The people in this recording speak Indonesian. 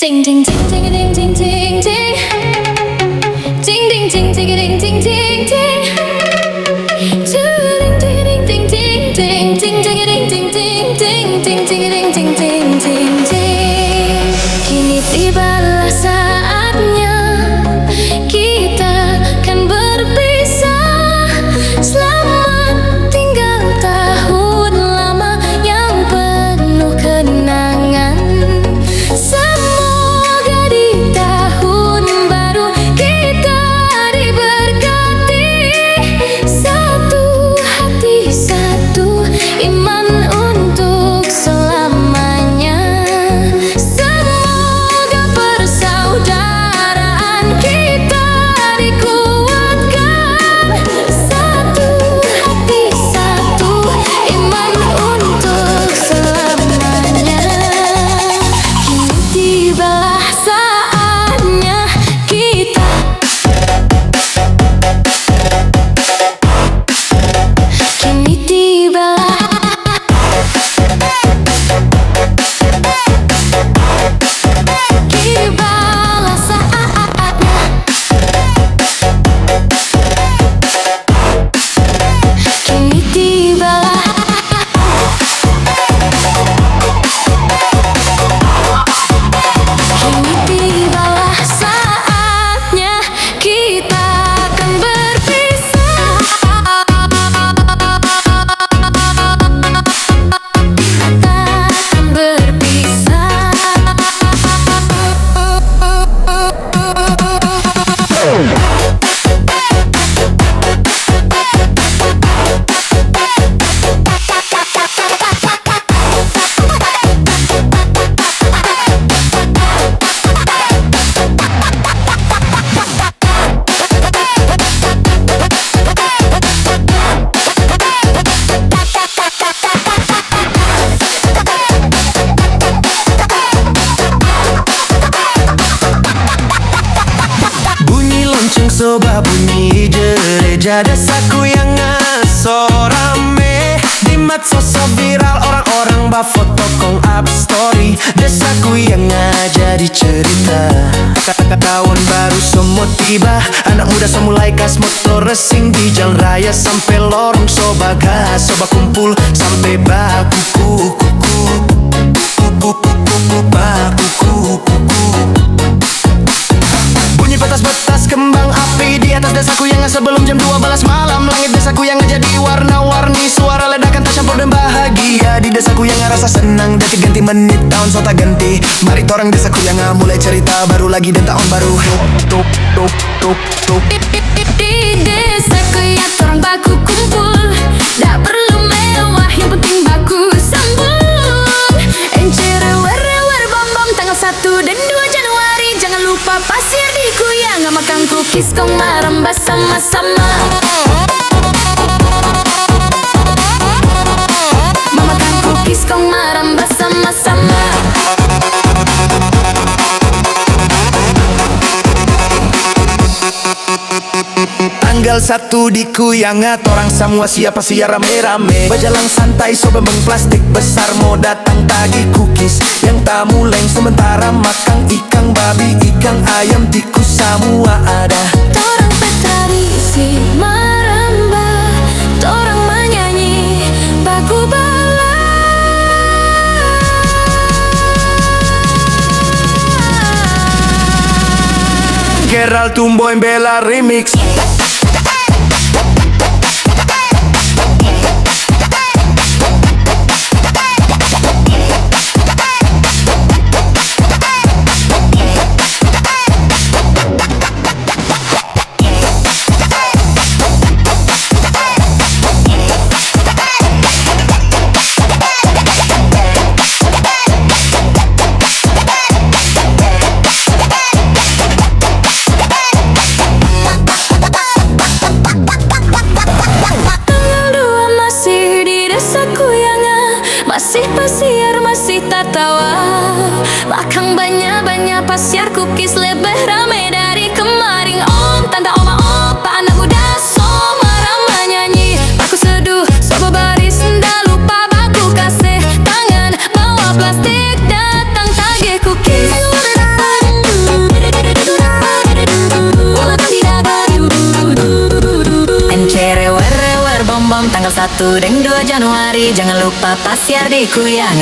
Ting ting ting ting ting ting ting ting. Ting ting ting ting ting ting ting ting. Ting ting ting ting ting ting ting ting ting ting ting ting ting ting ting ting ting. Kini tibalah saatnya kita kan berpisah. Selamat tinggal tahun lama yang penuh kenangan. Semoga di tahun baru kita diberkati. Satu hati, satu iman untuk selamanya. Semoga persaudaraan kita dikuatkan. Satu hati, satu iman untuk selamanya. Kini tibalah saatnya kita. Kini tibalah. Tibalah saatnya. Kini tibalah. Kini tibalah saatnya kita akan berpisah. Akan berpisah. Bunyi lonceng soba, bunyi gereja, desaku yang rame. Di medsos viral, orang-orang bafoto kong up story. Desaku yang jadi cerita. Tahun baru semua tiba, anak muda semua mulai gas motor racing di jalan raya. Sampai lorong soba gas, soba kumpul sampai baku kuku. Bunyi petas-petas kembang api di atas desaku yang sebelum jam 12 malam. Langit desaku yang jadi warna-warni, suara ledakan tak campur dan bahagia. Di desaku yang rasa senang, detik ganti menit, tahun sota ganti. Mari torang desaku yang mulai cerita baru lagi dan tahun baru. Tuk tuk tuk tuk. Di desaku ya torang baku kumpul. Tak perlu mewah, yang penting baku sambung. Encere wer bom tanggal 1 dan 2 Januari. Jangan lupa pasir dikuyang, makan cookies kong marambah sama-sama. Memakan cookies kong marambah sama-sama. Tanggal 1 di Kuyangat, orang semua siapa sih rame-rame. Berjalan santai so bembeng plastik besar, mau datang tagih cookies yang tak muleng. Sementara makan ikan babi, ikan ayam, tikus semua ada. Torang bertradisi marambah, torang menyanyi baku bala. Gerald Tumbo Bella remix. Masih pasiar, masih tertawa. Makan banyak-banyak pasiar, cookies lebih rame dari kemarin. Om, tante, oma, opa, anak muda semua ramai nyanyi. Aku seduh, sobat baris, ndak lupa baku kasih tangan. Bawa plastik, datang tagih cookies. tanggal 1 dan 2 Januari. Jangan lupa pasiar di Kuyang.